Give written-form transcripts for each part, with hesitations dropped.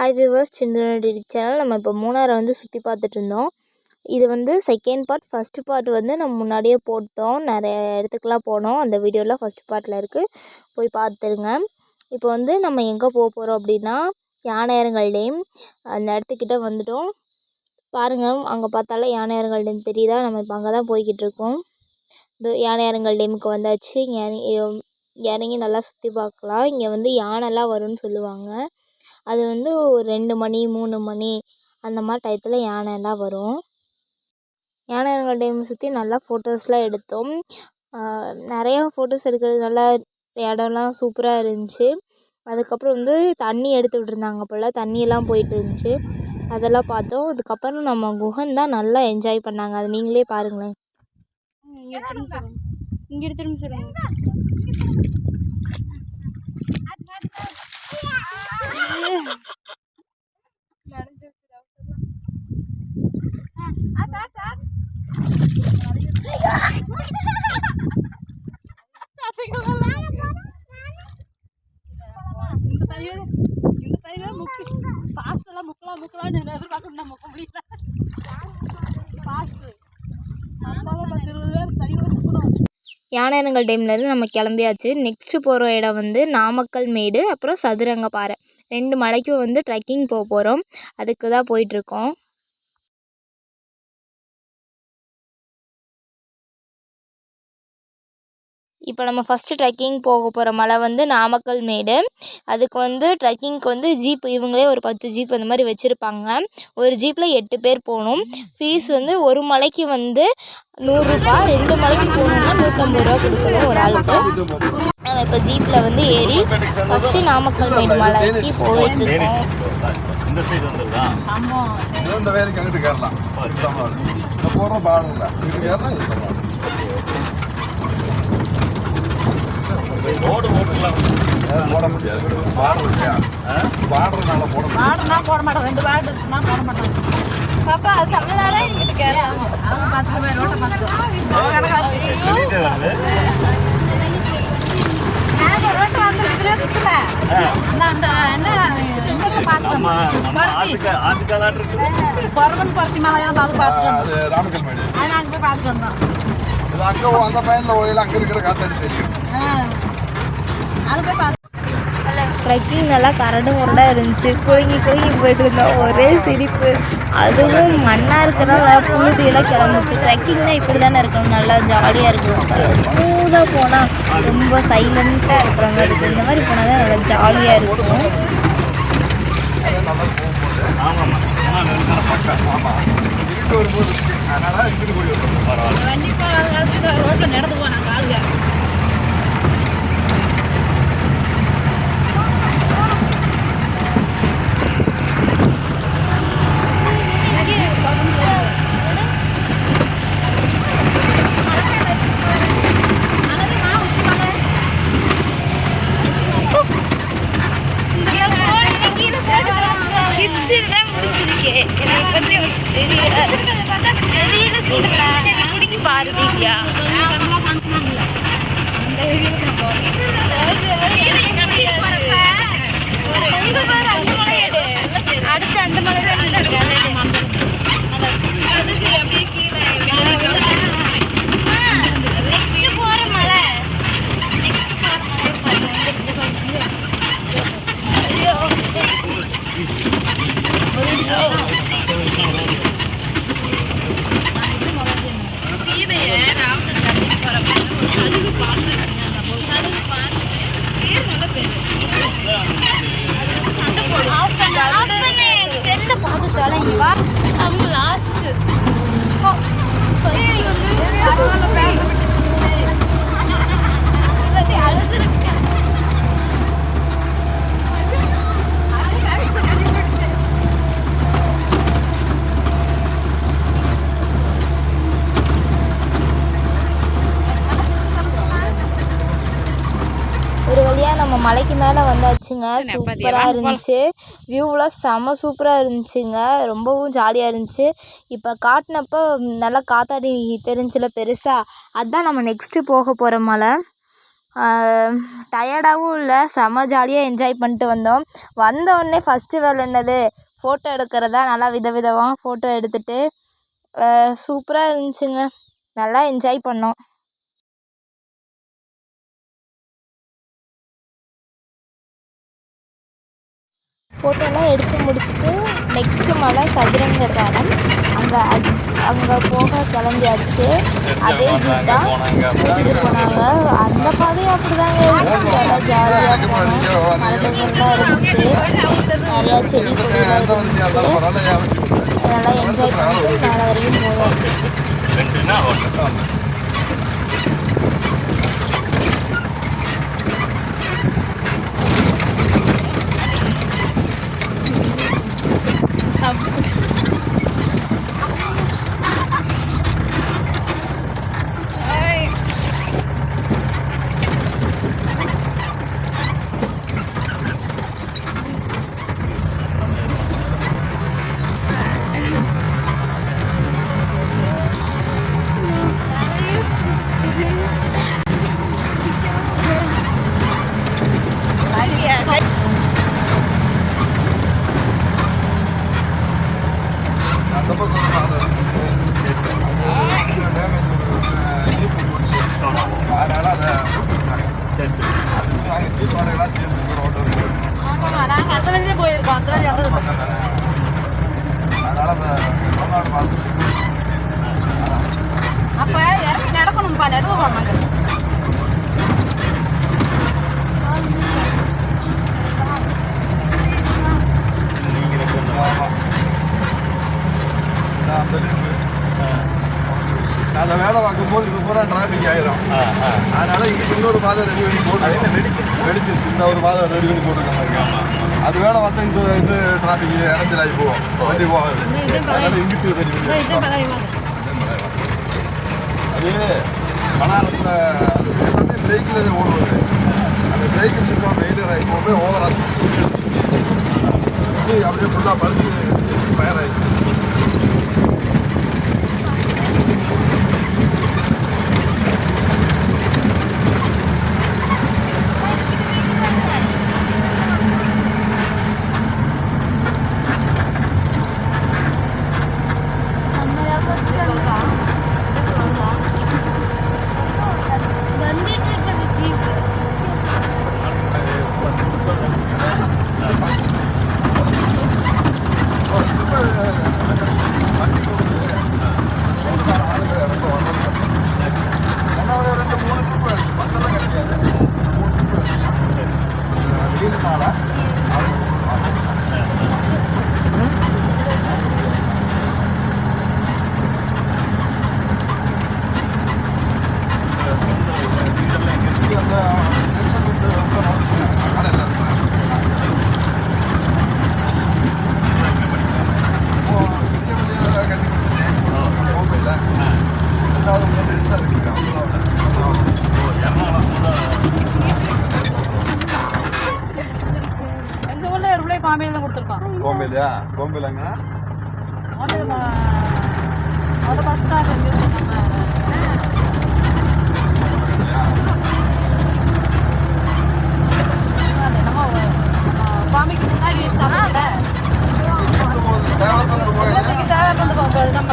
Hi viewers, சிந்தனடி channel. நம்ம இப்போ மூணாரை வந்து சுற்றி பார்த்துட்டு இருந்தோம். இது வந்து செகண்ட் பார்ட். ஃபஸ்ட்டு பார்ட் வந்து நம்ம முன்னாடியே போட்டோம், நிறைய இடத்துக்குலாம் போனோம். அந்த வீடியோவில் ஃபஸ்ட் பார்ட்டில் இருக்குது, போய் பார்த்துருங்க. இப்போ வந்து நம்ம எங்கே போக போகிறோம் அப்படின்னா யானையரங்கல் டேம். அந்த இடத்துக்கிட்ட வந்துட்டோம். பாருங்கள், அங்கே பார்த்தாலே யானையரங்கல் டேம் தெரியுதா? நம்ம இப்போ அங்கே தான் போய்கிட்டு இருக்கோம். இந்த யானையரங்கல் டேமுக்கு வந்தாச்சு. இறங்கி நல்லா சுற்றி பார்க்கலாம். இங்கே வந்து யானைலாம் வரும்னு சொல்லுவாங்க. அது வந்து ஒரு 2 மணி 3 மணி அந்த மாதிரி டயத்தில் யானைலாம் வரும். யானையரங்கல் டேம் சுற்றி நல்லா ஃபோட்டோஸ்லாம் எடுத்தோம். நிறையா ஃபோட்டோஸ் எடுக்கிறது, நல்லா இடம்லாம் சூப்பராக இருந்துச்சு. அதுக்கப்புறம் வந்து தண்ணி எடுத்துக்கிட்டு இருந்தாங்க போல், தண்ணியெல்லாம் போயிட்டு இருந்துச்சு, அதெல்லாம் பார்த்தோம். அதுக்கப்புறம் நம்ம குஹன் தான் நல்லா என்ஜாய் பண்ணாங்க. அது நீங்களே பாருங்களேன். இங்கே எடுத்துருன்னு சொல்லுங்க. யானையரங்கல் டேம்லேருந்து நம்ம கிளம்பியாச்சு. நெக்ஸ்ட்டு போகிற இடம் வந்து நாமக்கல் மேடு, அப்புறம் சதுரங்க பாறை. 2 மலைக்கும் வந்து ட்ரெக்கிங் போக போகிறோம். அதுக்கு தான் போயிட்டுருக்கோம். இப்போ நம்ம ஃபஸ்ட்டு ட்ரெக்கிங் போக போகிற மலை வந்து நாமக்கல் மேடு. அதுக்கு வந்து ட்ரெக்கிங்க்கு வந்து ஜீப், இவங்களே ஒரு 10 ஜீப் அந்த மாதிரி வச்சுருப்பாங்க. ஒரு ஜீப்பில் 8 பேர் போகணும். ஃபீஸ் வந்து ஒரு மலைக்கு வந்து 100 ரூபா, 2 மலைக்கு போகணுன்னா 150 ரூபா கொடுக்கணும் ஒரு ஆளுக்கு. நம்ம இப்போ ஜீப்பில் வந்து ஏறி ஃபஸ்ட்டு நாமக்கல் மேடு மலைக்கு போயிட்டுருக்கோம். போட முடியாது, பார்டர் இல்லையா? பார்டர்னால போட மாட்டேன். 2 பார்டர் நான் போட மாட்டேன். பாப்பா அது தமிழ்நாடே இங்கிட்டு கேரளா. அவங்க பார்த்துட்டு ரோட்டை பார்த்துட்டு நான் ரோட்டை வந்து இதுலேயே சுற்றல. நான் அந்த என்ன பார்த்தேன், பொறவன் பொருத்தி மலையெல்லாம் பார்த்துட்டு வந்தோம். ராமக்கல் மேடு அது நாங்கள் போய் பார்த்துட்டு வந்தோம். அங்கே அந்த பையனில் ஓயில அங்கே இருக்கிற காத்தாடி தெரியும். அது போய் பார்த்து ட்ரெக்கிங் நல்லா கரடு முரடாக இருந்துச்சு. குலுங்கி போயிட்டு இருந்தோம். ஒரே சிரிப்பு. அதுவும் மண்ணாக இருக்கிறனால புழுதியெல்லாம் கிளம்பிச்சு. ட்ரெக்கிங்னால் இப்படி தானே இருக்கணும், நல்லா ஜாலியாக இருக்கணும். ஸ்மூத்தாக போனால் ரொம்ப சைலண்ட்டாக இருக்கிற மாதிரி இருக்கும். இந்த மாதிரி போனால் தான் நல்லா ஜாலியாக இருக்கும். ரோட்டில் நடந்து போனாங்க ஆளுங்க. பாருதியா அடுத்து அந்த மலை நெக்ஸ்ட் போற மலை செல்ல பார்த்து தொலைவா. நம்ம லாஸ்ட்டு அழுதுருக்கேன். ஒரு வழியாக நம்ம மலைக்கு மேலே வந்தாச்சுங்க. சூப்பராக இருந்துச்சு. வியூவெலாம் செம சூப்பராக இருந்துச்சுங்க. ரொம்பவும் ஜாலியாக இருந்துச்சு. இப்போ காட்டினப்போ நல்லா காத்தாடி தெரிஞ்சில பெருசாக. அதுதான் நம்ம நெக்ஸ்ட்டு போக போகிற மலை. டயர்டாகவும் இல்லை, செம்ம ஜாலியாக என்ஜாய் பண்ணிட்டு வந்தோம். வந்தோடனே ஃபஸ்ட்டு வேலை என்னது, ஃபோட்டோ எடுக்கிறதா. நல்லா விதவிதமாக ஃபோட்டோ எடுத்துகிட்டு சூப்பராக இருந்துச்சுங்க. நல்லா என்ஜாய் பண்ணோம். ஃபோட்டோலாம் எடுத்து முடிச்சுட்டு நெக்ஸ்ட்டு மலை சதுரங்க பாலம். அங்கே போக கிளம்பியாச்சு. அதே ஜீப் தான் கூட்டிகிட்டு போனாங்க. அந்த பாதையும் அப்படி தாங்க இருந்துச்சு. நல்லா ஜாலியாக போனோம். மரங்கள்லாம் இருந்துச்சு, நிறையா செடி கொடிலாம் இருந்துச்சு. நல்லா என்ஜாய் பண்ணிட்டு மேலே வரையும் போயாச்சு. அப்ப இறங்கி நடக்கணும்ப்பா, நடுவு போனாங்க. அதை வேலை பார்க்கும்போது இது பூரா டிராஃபிக் ஆகிடும். அதனால இதுக்கு இன்னொரு பாதை ரெடி பண்ணி போட்டு வெடிச்சிருச்சு. இந்த ஒரு பாதை ரெடி பண்ணி போட்டுருக்காங்க. அது வேலை பார்த்தா இது டிராஃபிக் இறஞ்சல் ஆகி போவோம், வண்டி போகாது. அதனால இங்கிட்டு ரெடி பண்ணி அது மணாலத்தில் எல்லாமே பிரேக்கில் ஓடுவது. அந்த பிரேக்கில் சிக்கம் ஃபெயிலியர் ஆகி போகும்போது ஓவராக அப்படியே ஃபுல்லாக பழுது ஃபயர் ஆகிடுச்சு. கோம்பையில தான் கொடுத்துருக்கோம். கோம்பையிலையா? கோம்பையிலங்க அது பஸ் ஸ்டாப் கோம்பைக்கு முன்னாடி ஸ்டாப் தேவைப்பட்டு போகும்போது நம்ம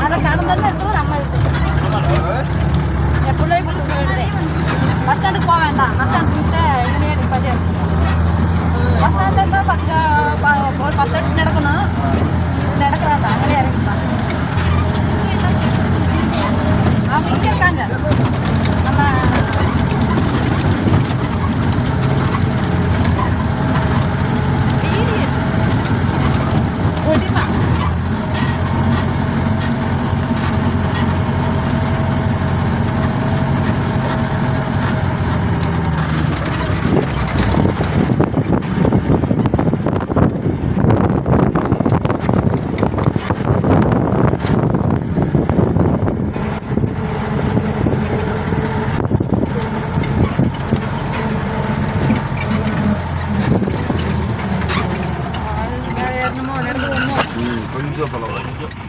அதை கடந்தது இருக்குது. நம்ம என் பிள்ளை பிள்ளை பஸ் ஸ்டாண்டுக்கு போக வேண்டாம். பஸ் ஸ்டாண்ட் இதுலேயே நிப்பாட்டி பஸ் ஸ்டாண்டில் இருந்தால் ஒரு 10 அடி நடக்கணும். நடக்கிறாங்க, அங்கே இறங்கிட்டாங்க. அவங்க இங்கே இருக்காங்க. நம்ம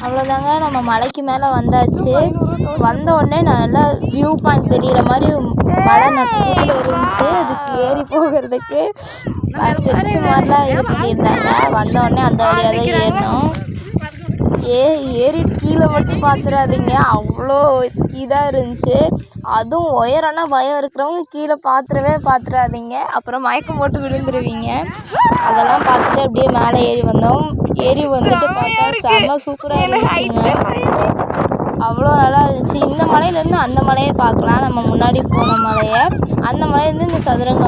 அவ்வளோதாங்க, நம்ம மலைக்கு மேலே வந்தாச்சு. வந்த உடனே நல்லா வியூ பாயிண்ட் தெரிகிற மாதிரி மலை நடுவில் இருந்துச்சு. அதுக்கு ஏறி போகிறதுக்கு ஸ்டெப்ஸ் மாதிரிலாம் இது பண்ணியிருந்தாங்க. வந்த உடனே அந்த வழியாக தான் ஏறினோம். ஏறிட்டு கீழே மட்டும் பார்த்துடாதீங்க, அவ்வளோ இதாக இருந்துச்சு. அதுவும் உயரம்னா பயம் இருக்கிறவங்க கீழே பார்த்துடாதீங்க, அப்புறம் மயக்கம் போட்டு விழுந்துருவீங்க. அதெல்லாம் பார்த்துட்டு அப்படியே மேலே ஏறி வந்தோம். ஏறி வந்துட்டு பார்த்தா செம்ம சூப்பராக இருந்துச்சுங்க. அவ்வளோ நல்லா இருந்துச்சு. இந்த மலையிலேருந்து அந்த மலையை பார்க்கலாம், நம்ம முன்னாடி போன மலையை. அந்த மலையிலேருந்து இந்த சதுரங்க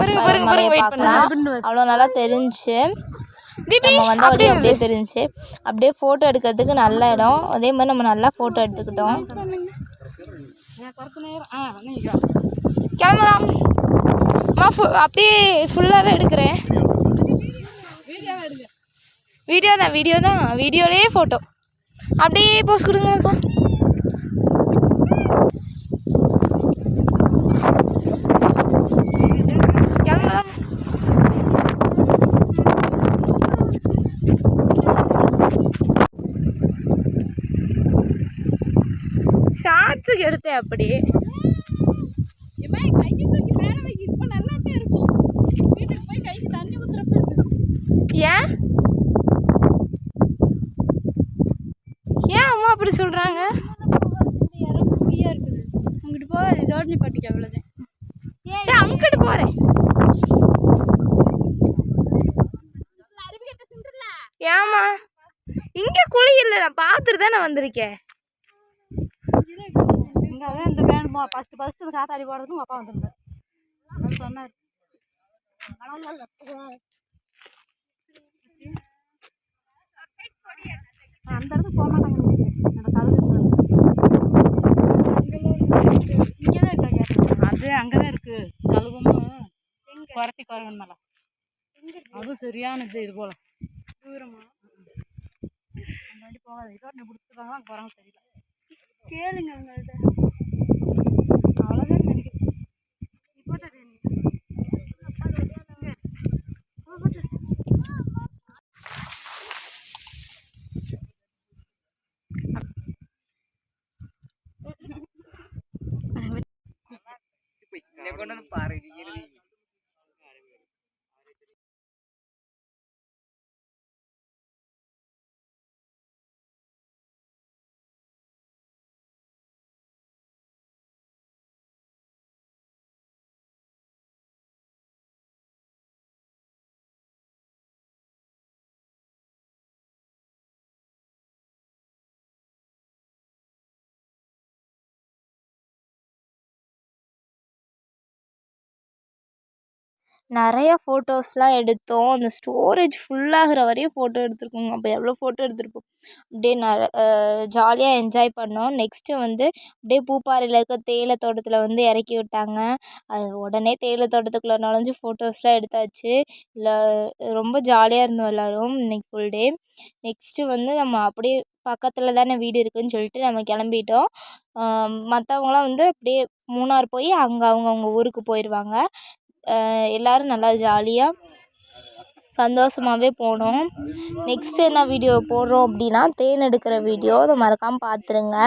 மலையை பார்க்கலாம். அவ்வளோ நல்லா தெரிஞ்சிச்சு. நம்ம வந்த வழி அப்படியே தெரிஞ்சிச்சு. அப்படியே ஃபோட்டோ எடுக்கிறதுக்கு நல்ல இடம். அதே மாதிரி நம்ம நல்லா ஃபோட்டோ எடுத்துக்கிட்டோம். கிளம்பலாம். அப்படியே ஃபுல்லாகவே எடுக்கிறேன். வீடியோ தான் வீடியோலேயே ஃபோட்டோ. அப்படியே போஸ்ட் கொடுங்க சார். கிளம்பலாம். ஷார்ட்ஸுக்கு எடுத்தேன் அப்படியே. ஏன் அம்மா அப்படி சொல்கிறாங்க? அங்கிட்டு போகாது, ஜோர்னி பாட்டிக்கு அவ்வளோதான். அங்கிட்டு போகிறேன். ஏமா இங்கே குழி இல்லை, நான் பார்த்துட்டு தான் நான் வந்திருக்கேன். இங்கே அதான் இந்த வேன் ஃபஸ்ட்டு காத்தாடி போடுறதுக்கு உங்கள் அப்பா வந்துருந்தார். அவர் சொன்னார் அந்த இடத்துக்கு போக மாட்டாங்க. அந்த கதவு இங்கே தான் இருக்கா கேட்டேன். அது அங்கே தான் இருக்குது. கழுவமும் குறவன் மேலே அதுவும் சரியானது. இது போல் தூரமா அந்த வண்டி போகாது. இதோ நீ பிடிச்சிருக்காங்க, அங்கே போகிறாங்க தெரியல. கேளுங்க அவங்கள்ட்ட. அவ்வளோதான் நினைக்கிறேன். பாரு நிறையா ஃபோட்டோஸ்லாம் எடுத்தோம். அந்த ஸ்டோரேஜ் ஃபுல்லாகிற வரையும் ஃபோட்டோ எடுத்துருக்கோங்க. அப்போ எவ்வளோ ஃபோட்டோ எடுத்திருப்போம். அப்படியே ஜாலியாக என்ஜாய் பண்ணோம். நெக்ஸ்ட்டு வந்து அப்படியே பூப்பாறையில் இருக்க தேயிலை தோட்டத்தில் வந்து இறக்கி விட்டாங்க. அது உடனே தேயிலை தோட்டத்துக்குள்ளே நுழைஞ்சு ஃபோட்டோஸ்லாம் எடுத்தாச்சு. இல்லை ரொம்ப ஜாலியாக இருந்தோம் எல்லோரும் இன்றைக்கி ஃபுல் டே. நெக்ஸ்ட்டு வந்து நம்ம அப்படியே பக்கத்தில் தானே வீடு இருக்குதுன்னு சொல்லிட்டு நம்ம கிளம்பிட்டோம். மற்றவங்களாம் வந்து அப்படியே மூணார் போய் அங்கே அவங்கவுங்க ஊருக்கு போயிடுவாங்க. எல்லோரும் நல்லா ஜாலியாக சந்தோஷமாகவே போனோம். நெக்ஸ்ட்டு என்ன வீடியோ போடுறோம் அப்படின்னா தேன் எடுக்கிற வீடியோ. அதை மறக்காமல் பார்த்துருங்க.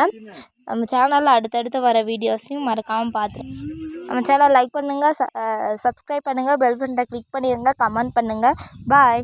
நம்ம சேனலில் அடுத்தடுத்து வர வீடியோஸையும் மறக்காமல் பார்த்துருங்க. நம்ம சேனல் லைக் பண்ணுங்கள், சப்ஸ்கிரைப் பண்ணுங்கள், பெல் பட்டனை கிளிக் பண்ணிடுங்க, கமெண்ட் பண்ணுங்கள். பாய்.